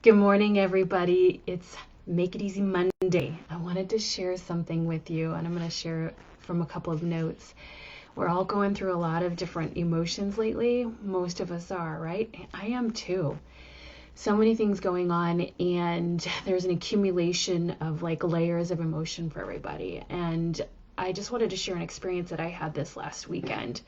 Good morning, everybody. It's Make It Easy Monday. I wanted to share something with you, and I'm going to share from a couple of notes. We're all going through a lot of different emotions lately. Most of us are, right? I am too. So many things going on, and there's an accumulation of like layers of emotion for everybody. And I just wanted to share an experience that I had this last weekend.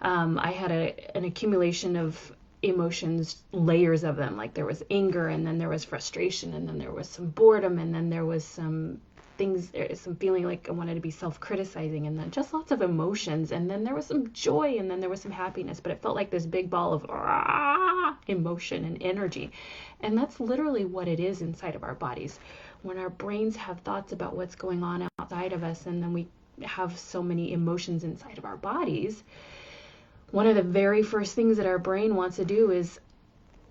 I had an accumulation of emotions, layers of them. Like there was anger, and then there was frustration, and then there was some boredom, and then there was some things, some feeling like I wanted to be self-criticizing, and then just lots of emotions, and then there was some joy, and then there was some happiness. But it felt like this big ball of emotion and energy. And that's literally what it is inside of our bodies. When our brains have thoughts about what's going on outside of us, and then we have so many emotions inside of our bodies, one of the very first things that our brain wants to do is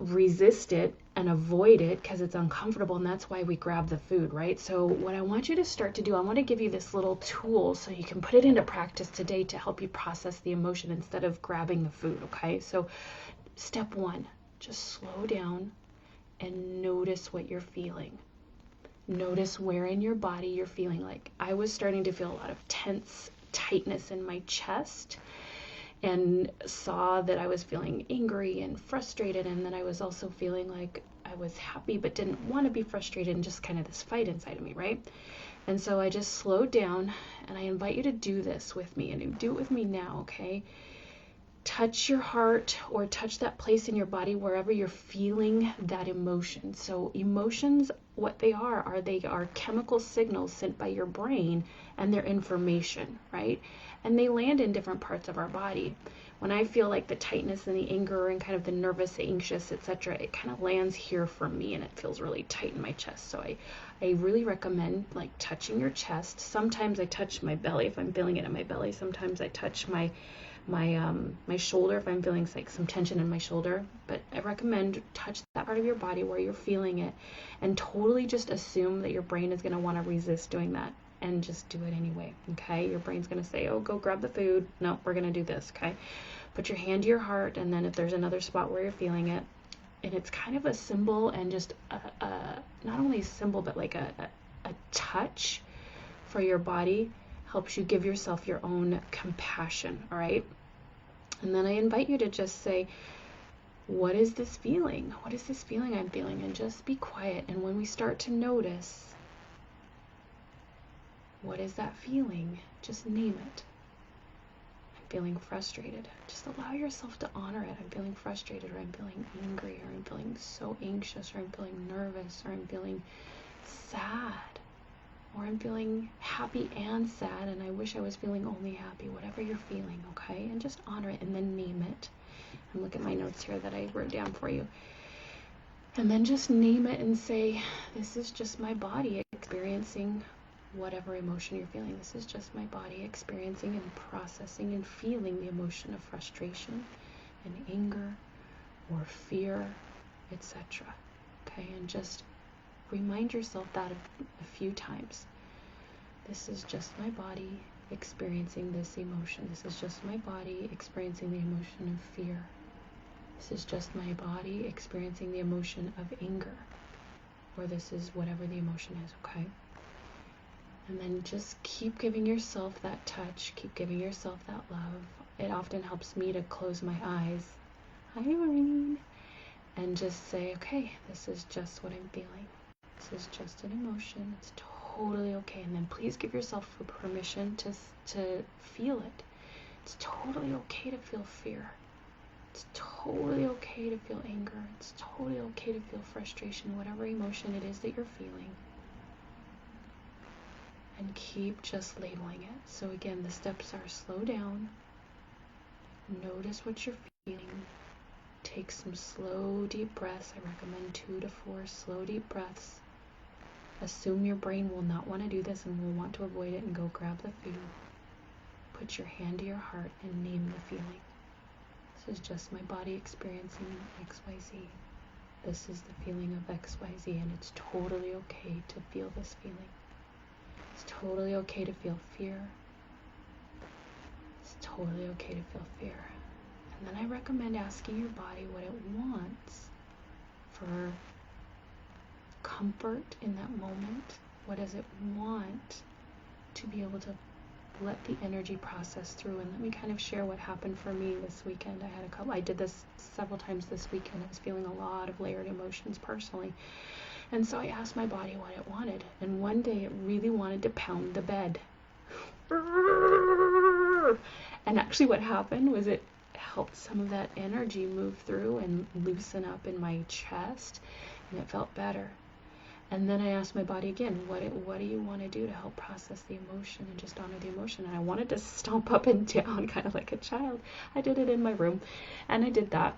resist it and avoid it because it's uncomfortable, and that's why we grab the food, right? So what I want you to start to do, I want to give you this little tool so you can put it into practice today to help you process the emotion instead of grabbing the food, okay? So step one, just slow down and notice what you're feeling. Notice where in your body you're feeling. Like I was starting to feel a lot of tense tightness in my chest, and saw that I was feeling angry and frustrated, and then I was also feeling like I was happy but didn't want to be frustrated, and just kind of this fight inside of me, right? And so I just slowed down, and I invite you to do this with me, and do it with me now, okay? Touch your heart or touch that place in your body wherever you're feeling that emotion. So emotions, what they are they are chemical signals sent by your brain, and they're information, right? And they land in different parts of our body. When I feel like the tightness and the anger and kind of the nervous, anxious, etc., it kind of lands here for me, and it feels really tight in my chest. So I really recommend like touching your chest. Sometimes I touch my belly if I'm feeling it in my belly. Sometimes I touch my shoulder if I'm feeling like some tension in my shoulder. But I recommend touch that part of your body where you're feeling it, and totally just assume that your brain is going to want to resist doing that, and just do it anyway, okay? Your brain's going to say, oh, go grab the food. No, we're going to do this, okay? Put your hand to your heart, and then if there's another spot where you're feeling it, and it's kind of a symbol, and just not only a symbol but like a touch for your body, helps you give yourself your own compassion, all right? And then I invite you to just say, what is this feeling? What is this feeling I'm feeling? And just be quiet. And when we start to notice, what is that feeling? Just name it. I'm feeling frustrated. Just allow yourself to honor it. I'm feeling frustrated, or I'm feeling angry, or I'm feeling so anxious, or I'm feeling nervous, or I'm feeling sad, or I'm feeling happy and sad, and I wish I was feeling only happy. Whatever you're feeling, okay? And just honor it, and then name it. And look at my notes here that I wrote down for you. And then just name it and say, this is just my body experiencing whatever emotion you're feeling. This is just my body experiencing and processing and feeling the emotion of frustration and anger or fear, etc. Okay, and just remind yourself that a few times. This is just my body experiencing this emotion. This is just my body experiencing the emotion of fear. This is just my body experiencing the emotion of anger. Or this is whatever the emotion is, okay? And then just keep giving yourself that touch. Keep giving yourself that love. It often helps me to close my eyes. Hi, Maureen. And just say, okay, this is just what I'm feeling. This is just an emotion. It's totally okay. And then please give yourself permission to feel it. It's totally okay to feel fear. It's totally okay to feel anger. It's totally okay to feel frustration, whatever emotion it is that you're feeling. And keep just labeling it. So again, the steps are slow down, notice what you're feeling, take some slow deep breaths. I recommend 2 to 4 slow deep breaths. Assume your brain will not want to do this and will want to avoid it, and go grab the food. Put your hand to your heart and name the feeling. This is just my body experiencing XYZ. This is the feeling of XYZ, and it's totally okay to feel this feeling. It's totally okay to feel fear. It's totally okay to feel fear. And then I recommend asking your body what it wants for comfort in that moment? What does it want to be able to let the energy process through? And let me kind of share what happened for me this weekend. I did this several times this weekend. I was feeling a lot of layered emotions personally. And so I asked my body what it wanted. And one day it really wanted to pound the bed. And actually what happened was it helped some of that energy move through and loosen up in my chest, and it felt better. And then I asked my body again, what do you want to do to help process the emotion and just honor the emotion? And I wanted to stomp up and down kind of like a child. I did it in my room, and I did that.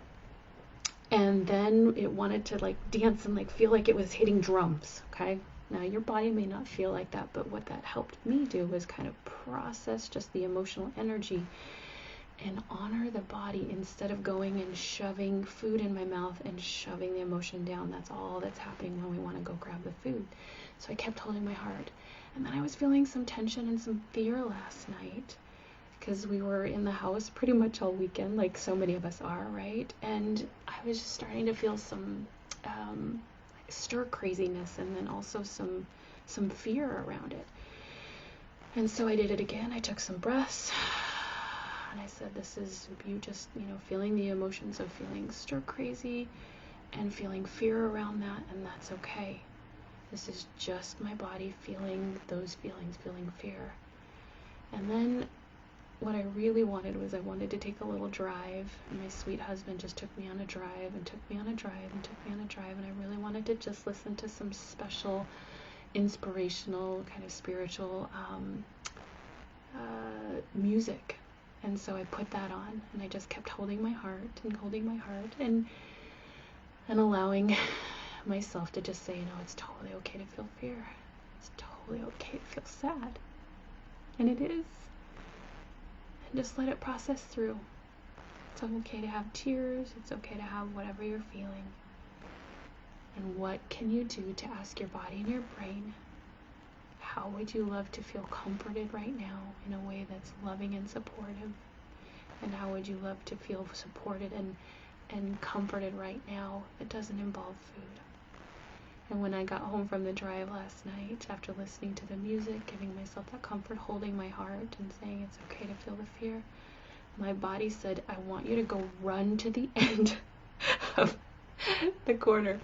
And then it wanted to like dance and like feel like it was hitting drums, okay? Now your body may not feel like that, but what that helped me do was kind of process just the emotional energy and honor the body instead of going and shoving food in my mouth and shoving the emotion down. That's all that's happening when we want to go grab the food. So I kept holding my heart. And then I was feeling some tension and some fear last night because we were in the house pretty much all weekend, like so many of us are, right? And I was just starting to feel some stir craziness, and then also some fear around it. And so I did it again. I took some breaths. And I said, this is you just, feeling the emotions of feeling stir crazy and feeling fear around that, and that's okay. This is just my body feeling those feelings, feeling fear. And then what I really wanted was I wanted to take a little drive, and my sweet husband just took me on a drive and took me on a drive and took me on a drive, and I really wanted to just listen to some special, inspirational, kind of spiritual music. And so I put that on, and I just kept holding my heart and allowing myself to just say, it's totally okay to feel fear. It's totally okay to feel sad. And it is. And just let it process through. It's okay to have tears. It's okay to have whatever you're feeling. And what can you do to ask your body and your brain, how would you love to feel comforted right now in a way that's loving and supportive? And how would you love to feel supported and comforted right now that doesn't involve food? And when I got home from the drive last night, after listening to the music, giving myself that comfort, holding my heart and saying it's okay to feel the fear, my body said, I want you to go run to the end of the corner.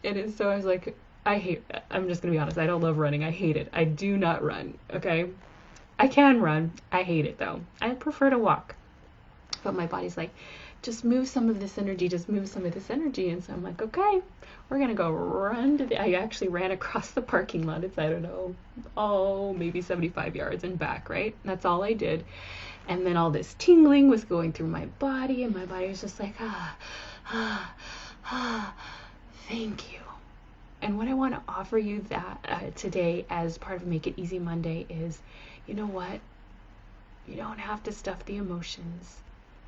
And so I was like, I'm just going to be honest, I don't love running. I hate it. I do not run, okay? I can run. I hate it, though. I prefer to walk. But my body's like, just move some of this energy, And so I'm like, okay, we're going to go run I actually ran across the parking lot. It's, I don't know, maybe 75 yards and back, right? That's all I did. And then all this tingling was going through my body, and my body was just like, thank you. And what I want to offer you today as part of Make It Easy Monday is, you know what? You don't have to stuff the emotions.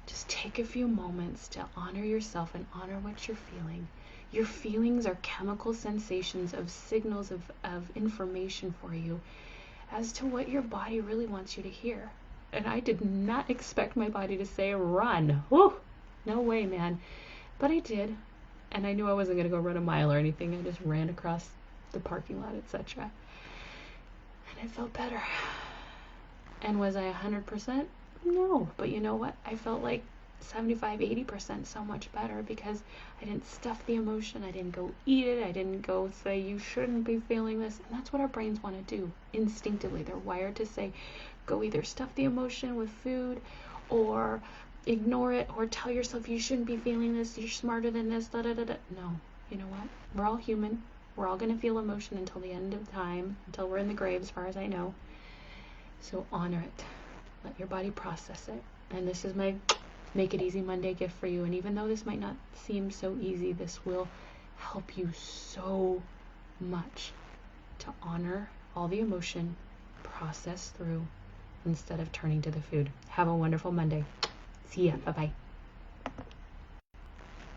Just take a few moments to honor yourself and honor what you're feeling. Your feelings are chemical sensations of signals of information for you as to what your body really wants you to hear. And I did not expect my body to say run. Whew, no way, man. But I did. And I knew I wasn't going to go run a mile or anything. I just ran across the parking lot, etc. And I felt better. And was I 100%? No. But you know what? I felt like 75, 80% so much better because I didn't stuff the emotion. I didn't go eat it. I didn't go say you shouldn't be feeling this. And that's what our brains want to do instinctively. They're wired to say, go either stuff the emotion with food or ignore it or tell yourself you shouldn't be feeling this, you're smarter than this, No, you know what? We're all human. We're all going to feel emotion until the end of time, until we're in the grave, as far as I know. So honor it. Let your body process it. And this is my Make It Easy Monday gift for you. And even though this might not seem so easy, this will help you so much to honor all the emotion, process through, instead of turning to the food. Have a wonderful Monday. See ya. Bye-bye.